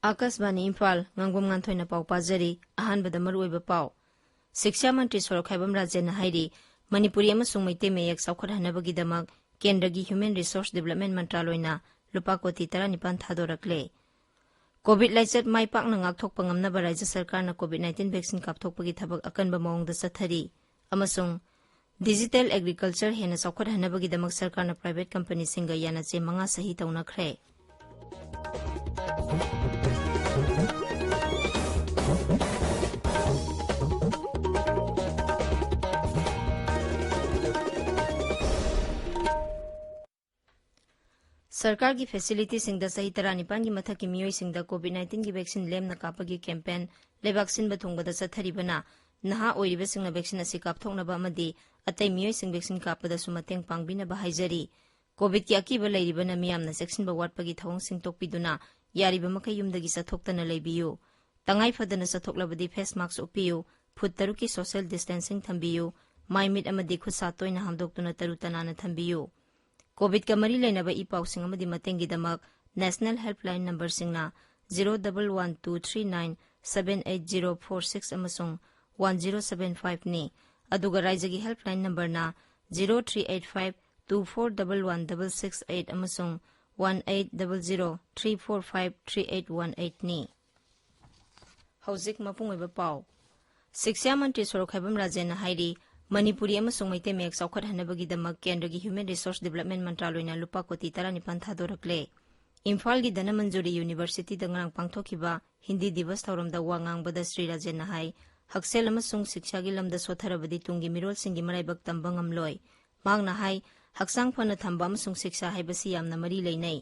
Akashvani Imphal Ngangbam Nganthoi पाव पाजरी अहानबद मरुओइबा पाव शिक्षा मंत्री सोरखाइबम राजेन हाइरी मणिपुरी अमसुंग मैते मेयक साउखरहनबगीदमक केंद्रगी ह्यूमन रिसोर्स डेवलपमेंट मंत्रालयना लुपा कोटी 19 थादोरकले कोविड लाइचत माई पाकना ngakthokpa ngamnaba राज्य सरकारना कोविड-19 वैक्सीन कापथोकपगी थबक अकनबा मौंगदा चथरी अमसुंग डिजिटल एग्रीकल्चर हेना साउखरहनबगीदमक सरकारना प्राइवेट कंपनी सिंगा यानाचे मंगा सही तौनखरे सरकार की फैसिलिटी सिंगदा सही 19 की मथक की मियोई सिंगदा कोविड-19 की वैक्सीन लेमना कापगी कैंपेन लेबाक्सिन बथुंगबदा चथरीबना नहा ओइरिबा सिंगना वैक्सीन असि कापथोकनबा अमदी अतै मियोई सिंग वैक्सीन कापदा सुमतेंग पांगबिनबा हाइजरी कोविड की अकीबा लैरिबना मियामना सेक्शनबा वाटपगी थवंग सिंग तोकपिदुना यारिबा मखै युमदगी सथोक्तना लैबियु तंगाई फदना सथोकलबदी फेस मास्क उपियु फुट 3 की सोशल डिस्टेंसिंग थंबियु माइमिट अमदी खुद सातोइना हामदोक्तुना तरुतनाना थंबियु कोविड का मरी लेनबा ई पाउसिंग अमदी मतेंगीदमक नेशनल हेल्पलाइन नंबर सिंगना 01123978046 अमसुंग 1075 नि अदुगा राज्यगी हेल्पलाइन नंबर ना 0385241168 अमसुंग 1800345381 नि हौजिक मपुंगोइबा पाउ शिक्षा मंत्री सोरखाइबम राजेन हाइरी मणिपुरी अमसुंग मैते मेयक साउखरहनबगीदमक केंद्रगी ह्यूमन रिसोर्स डेवलपमेंट मंत्रालयना लुपा कोटी 19 थादोरकले इम्फाल की धनमंजूरी यूनिवर्सिटी दंगरांग पांगथोखिबा हिंदी दिवस थौरमदा वा ngangbada श्री राजेन हाई हक्सेल अमसुंग शिक्षा की लमदा सोथरबदी तुंगी मिरोल सिंगी मराइबक तंबा ngamloi मांगना हाई हक्सांग फन थंबा अमसुंग शिक्षा हाइबसी यामना मरी लेनै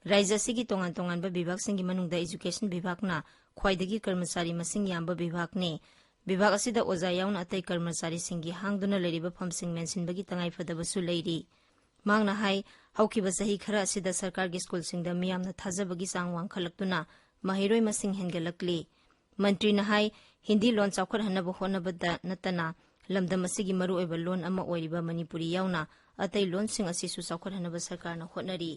राज्य सिगी तोंगान तोंगानबा विभाग सिंगी मनुंगदा एजुकेशन विभागना ख्वाइदगी कर्मचारी मसिंग यामबा विभागने विभाग असिदा ओजा याउन अतै कर्मचारी सिंगी हांगदुना लेरिबा फमसिंग मेंसिनबगी तंगाई फदबसु लेरी मांगना हाई हौखिबा सही खरा असिदा सरकार की स्कूल सिंगदा मियामना थाजबगी सांग वांखलक्तुना महिरोय मसिंग हेनगलकली मंत्री ना हाई हिंदी लोन चाउखरहनब होनबदा नतना लमदम असिगी मरुओइबा लोन अमा ओइरिबा मणिपुरी याउना अतै लोन सिंग असिसु चाउखरहनब सरकारना होनरी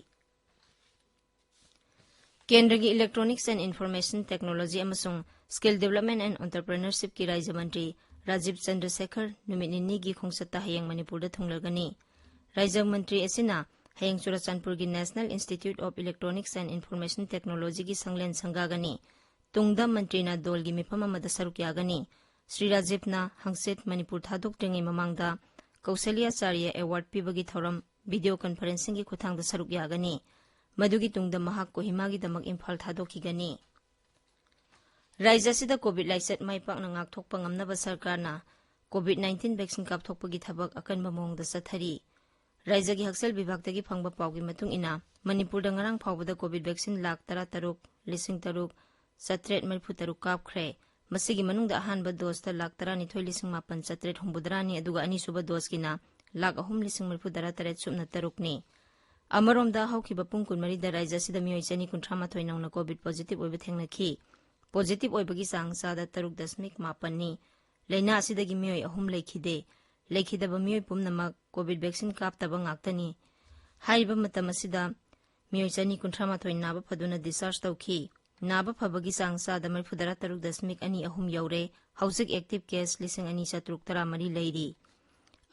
केंद्र की इलेक्ट्रॉनिक्स एंड इन्फॉर्मेशन टेक्नोलॉजी अमसुंग स्किल डेवलपमेंट एंड एंटरप्रेन्योरशिप की राज्य मंत्री राजीव चंद्रशेखर नुमित की खोंसता हयेंग मणिपुरदा थुंगलगनी राज्य मंत्री असिना हयेंग चुराचांदपुर की national institute of electronics and information technology की संगलेन संगागनी तुंगदा मंत्रीना दोल की मिफम अमदा सरुक यागनी श्री राजीवना हंगसेट मणिपुर थादोक्ट्रिंगै ममांगदा कौशल्याचार्य अवार्ड पीबगी थौरम वीडियो कॉन्फ्रेंसिंग की खुथांगदा सरुक यागनी मधुगी तुंगदा महाक कोहिमागी दमक इम्फाल थादोखिगनी राज्य सिदा कोविड लाइचत माई पाकना ngakthokpa ngamnaba सरकारना कोविड-19 वैक्सीन कापथोकपगी थबक अकनबा मौंगदा चथरी राज्य की हक्सेल विभागदगी फंगबा पाउगी मतुंग इना मणिपुरदा ngarang फावबदा कोविड वैक्सीन लाख 13,000 कापख्रे मसिगी मनुंगदा अहानबा दोस्ता लाख 12,800 हुंबुदरानी अदुगा अनिसुबा दोस्किना लाख 3,000 सुबना तरुकनी अमरोमदा हौखिबा पुंग 14 राज्य सिदा मियोई 238 नौना कोविड पॉजिटिव ओइबा थेंगनखी पॉजिटिव ओइबगी चांग सादा 3.8 नि लेना असिदगी मियोई अहुम लेखिदे लेखिदबा मियोई पुमनमक कोविड वैक्सीन कापतबा ngakतनी हाइबा मतम असिदा मियोई 238 नाबा फदुना डिस्चार्ज तौखी नाबा फबगी चांग सादा 3.2 यौरे हौजिक एक्टिव केस 2,213 लैरी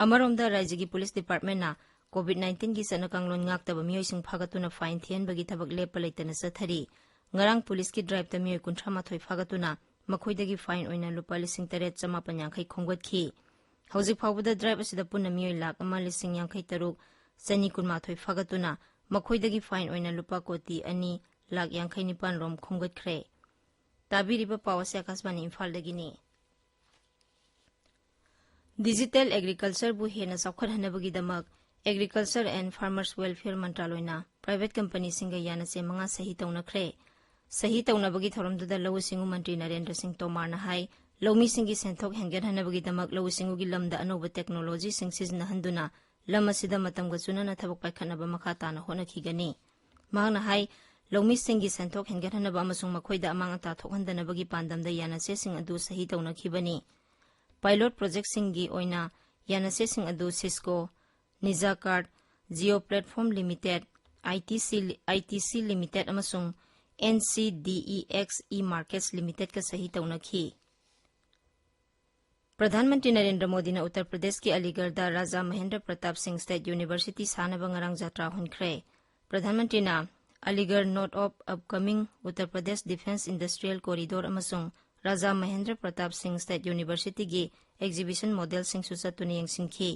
अमरोमदा राज्य की पुलिस डिपार्टमेंट ना कोविड-19 की सनकांगलोन ngakतबा मियोइसिंग फागतुना फाइन थियनबगी थबक लेप लेतना सथरी ngarang पुलिस की ड्राइव ता मियोइ 38 फागतुना मखोइदगी फाइन ओइना लुपा 8,850 खोंगतखी हौजिक फावबदा ड्राइव असिदा पुन्ना मियोइ लाख 1,53,219 फागतुना मखोइदगी फाइन ओइना लुपा कोटी 2,59,000 रोम खोंगतख्रे ताबिरिबा पावसे आकाशवाणी इम्फालदगिनी डिजिटल एग्रीकल्चर बु हेना साउखरहनबगीदमक एग्रीकल्चर एंड फार्मर्स वेलफेयर मंत्रालयना प्राइवेट कंपनी सिंगा यानाचे मंगा सही तौनखरे सही तौनबगी थौरमदुदा लौ सिंगु मंत्री नरेंद्र सिंह तोमार ना हाई लौमी सिंगी सेंथोक हेंगेरहनबगीदमक लौ सिंगुगी लमदा अनोबा टेक्नोलॉजी सिंग सिजनहंदुना लम असिदा मतमगा चुनना थबक पाइखनबा मखा ताना होनखिगनी मांगना हाई लौमी सिंगी सेंथोक हेंगेरहनबा अमसुंग मखोइदा अमांग अता थोकहंदनबगी पांदमदा यानाचे सिंग अदु सही तौनखिबनी पायलट प्रोजेक्ट सिंगी ओइना यानाचे सिंग अदु Cisco Ninjacart Jio platform limited ITC limited अमसुंग NCDEX E-Markets Limited ka sahi taunakhi. प्रधानमंत्री नरेंद्र मोदी ने उत्तर प्रदेश के अलीगढ़ दा राजा महेंद्र प्रताप सिंह स्टेट यूनिवर्सिटी सानब ngarang jatra hunkhre. प्रधानमंत्री ना Aligarh note of upcoming Uttar Pradesh defence industrial corridor अमसुंग राजा महेंद्र प्रताप सिंह स्टेट यूनिवर्सिटी की एग्जीबिशन मॉडल सिंह सुचतुनि यंगसिंखी.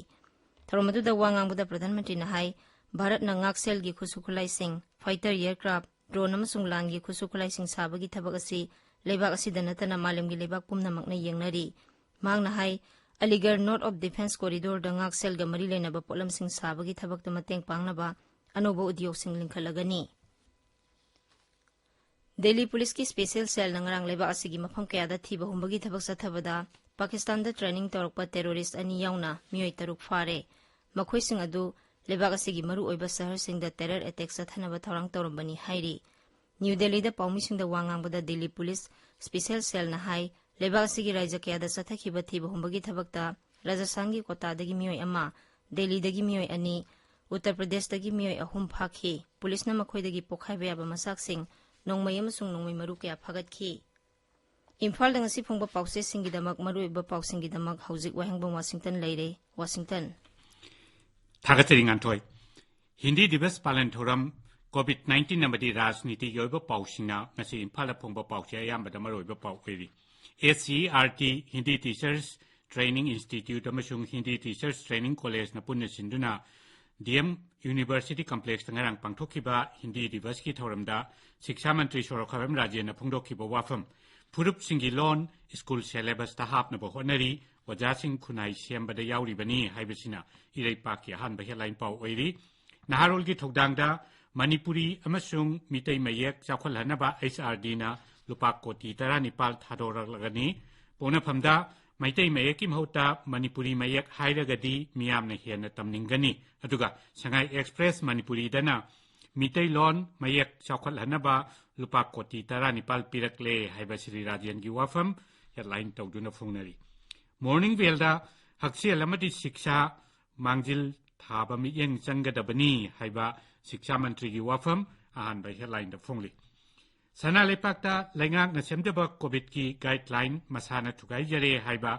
थरोमदुदा वांगांगबुदा प्रधानमंत्री ना हाई भारत ना ngaksel gi खुसुखुलाई सिंह फाइटर एयरक्राफ्ट ड्रोन अमसुंग लांग gi खुसुखुलाई सिंह साबगी थबक असि लेबाक असि दनतना मालम gi लेबाक पुमनमक ना यंगनरी. मांगना हाई Aligarh north of defence corridor दंगाक सेल ग मरी लेनब पोलम सिंह साबगी थबक त मतेंग पांगनबा अनोबो उद्योग सिंह लिंखलगनी. दिल्ली पुलिस की स्पेशल सेल नंगरांग लेबा असिगी मफम कयादा थी बहुंबगी थबक सथबदा पाकिस्तान दा ट्रेनिंग तौरकपा टेरोरिस्ट अनि याउना मियोय तरुक फारे. मखोय सिंह अदु लेबा असिगी मरु ओइबा शहर सिंह दा टेरर अटैक सथनबा थौरांग तौरबनी हाइरी. न्यू दिल्ली दा पाउमी सिंह दा वांगांगबदा दिल्ली पुलिस स्पेशल सेल ना हाई लेबा असिगी राज्य कयादा सथखिबा थी बहुंबगी थबकता राजस्थान की कोटादगी मियोय अमा दिल्ली दगी मियोय अनि उत्तर प्रदेश दगी मियोय अहुम फाखी. पुलिस ना मखोयदगी पोखाइबा याबा मसाक सिंह नोंगमय अमसुंग नोंगमय मरु कया फगतखी. इम्फाल दा ngasi phongba pause singidamak maruiba pausingidamक हौजिक वाहेंगबम वाशिंगटन लेरे. वाशिंगटन थागतरी nganthoi हिंदी दिवस पालन थोरम कोविड-19 नमदी राजनीति योइबा पाउसिंगना ngasi Imphal phongba pause ayambada maruiba pau oiri. SCRT Hindi teachers training institute अमसुंग हिंदी टीचर्स ट्रेनिंग कॉलेज न पुन्य सिंधुना DM यूनिवर्सिटी कॉम्प्लेक्स तंगरंग पांगथोखिबा हिंदी दिवस की थौरमदा शिक्षा मंत्री सोरखाबम राजेन फोंदोखिबा वाफम फुरुप सिंगी लोन स्कूल सिलेबस ता हापनबो होनरी वजासिंग खुनाई सेमबदा याउरिबनी हाइबसिना इरैपाकी अहानबा हेडलाइन पाउ ओइरी. नहारोल की थौदांगदा मणिपुरी अमसुंग मितै मयेक चाखोलहनबा HRD ना लुपा कोटी 19 थादोरगनी. पोनफमदा मैतै मयेक की महौता मणिपुरी मयेक हाइरगदी मियामना हेन तमनिंगनी. अदुगा संगाई एक्सप्रेस मणिपुरी दना मितै लोन मयेक चाखोलहनबा लुपा कोटी 19 पिरकले हाइबश्री राजन की वाफम हेडलाइन तौदुना फोंगनरी. मॉर्निंग वेलदा हक्सेल अमदी शिक्षा मांगजिल थाबा मियेंग चंगदबनी हाइबा शिक्षा मंत्री की वाफम अहानबा हेडलाइन द फोंगली. सना लेपाक्ता लैंगाक न सेमदबा कोविड की गाइडलाइन मसाना थुगाइजरे हाइबा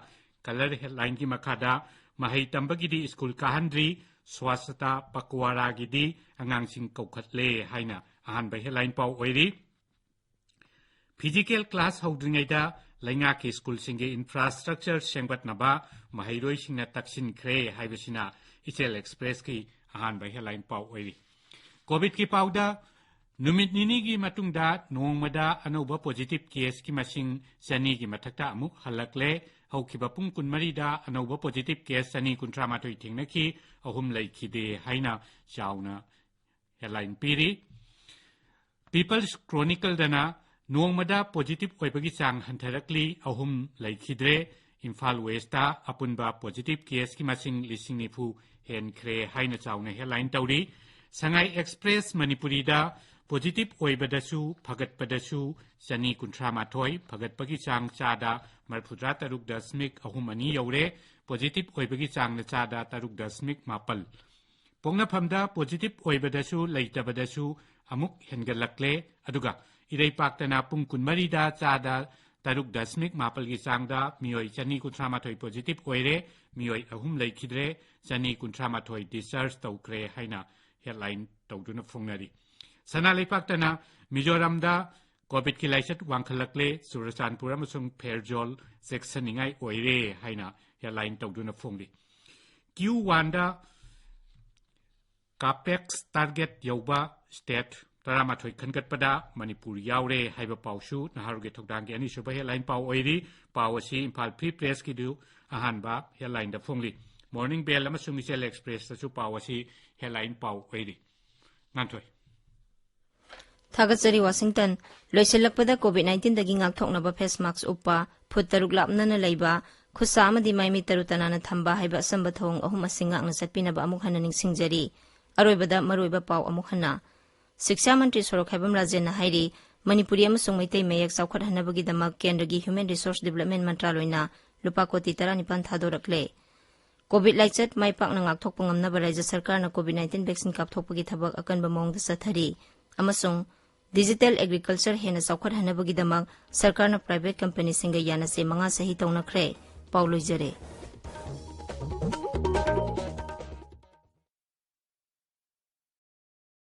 कलर हेडलाइन की मखादा महै तंबगिदी स्कूल काहंद्री स्वास्थ्यता पकवारागिदी अंगांगसिंग कौखतले हाइना अहानबा हेडलाइन पाउ ओइरी. फिजिकल क्लास हौद्रिङैदा लैंगाकी स्कूल सिंगे इंफ्रास्ट्रक्चर सेंगबतनबा महैरोय सिंगना तक्सिनख्रे हाइबसिना इचेल एक्सप्रेस की अहानबा हेडलाइन पाउ ओइरी. कोविड की पाउदा नुमित निनी की मतुंगदा नोंगमदा अनोबा पॉजिटिव केस की मसिंग सनी की मथक्ता अमुक हलकले. हौखिबा पुंग कुनमरीदा अनोबा पॉजिटिव केस सनी कुंट्रामाथोय थिंगनखी अहुम लैखिदे हाइना चाउना हेडलाइन पीरी. पीपल्स क्रॉनिकल दना नोंगमदा पॉजिटिव ओइबगी चांग हंथरकली अहुम लैखिद्रे. इम्फाल वेस्टा अपुनबा पॉजिटिव केस की मसिंग लिसिंग निफु हेनख्रे हाइना चाउना हेडलाइन तौरी. संगाई एक्सप्रेस मणिपुरीदा पॉजिटिव ओइबदसु फगतपदसु चनी 18 फगतपगी चांग चादा 43.2 यौरे. पॉजिटिव ओइबगी चांग चादा 3.9. पोंगनफमदा पॉजिटिव ओइबदसु लैतबदसु अमुक हेनगलक्ले. अदुगा इरैपाक्तना पुंग कुनमरीदा चादा 3.9 की चांगदा मियोय चनी 18 पॉजिटिव ओइरे. मियोय अहुम लैखिद्रे. चनी 18 डिस्चार्ज तौख्रे हाइना हेडलाइन तौदुना फोंगनरी. सना लेपाक्तना मिजोरमदा कोविड की लाइसट वांखलक्ले. चुरचानपुर अमसुंग फेरजोल सेक्शनिंगाई ओइरे हाइना हेडलाइन तौदुना फोंगली. Q1 दा कापेक्स टारगेट यौबा स्टेट 18 खनगतपदा मणिपुर यावरे हाइबा पाउसु नहारुगे थौदांगे अनिसुबा हेडलाइन पाउ ओइरी. पावसी इम्फाल फ्री प्रेस की दु अहानबा हेडलाइन दा फोंगली. मॉर्निंग बेल अमसुंग इचेल एक्सप्रेस तसु पावसी हेडलाइन पाउ ओइरी. nganthoi थागतचरी वाशिंगटन लोइसिलकपदा कोविड-19 दगी ngakthoknaba फेस मास्क उपा फुट 6 लापनना लैबा खुसा अमदि माइमी तरुतनाना थंबा हाइबा असंबा थोंग अहुम असिंगांगना चटपिनबा अमुक हन्ना निंगसिंगजरी. अरोइबदा मरोइबा पाउ अमुक हन्ना शिक्षा मंत्री सोरखाबम राजेन हाइरी मणिपुरी अमसुंग मैतै मयेक चौखट हन्नबगिदमक केंद्रगी ह्यूमन रिसोर्स डेवलपमेंट मंत्रालयना लुपा कोटी 19 थादोरकले. कोविड लाइचत माइपाकना ngakthokpa ngamnaba राज्य सरकारना कोविड-19 वैक्सीन कापथोकपगी थबक अकनबा मौंगदा चथरी. अमसुंग डिजिटल एग्रीकल्चर हेना चौखटहनबगीदमक सरकारना प्राइवेट कंपनी सिंगा यानसे 5 सही तौनखरे पाउ लोइजरे।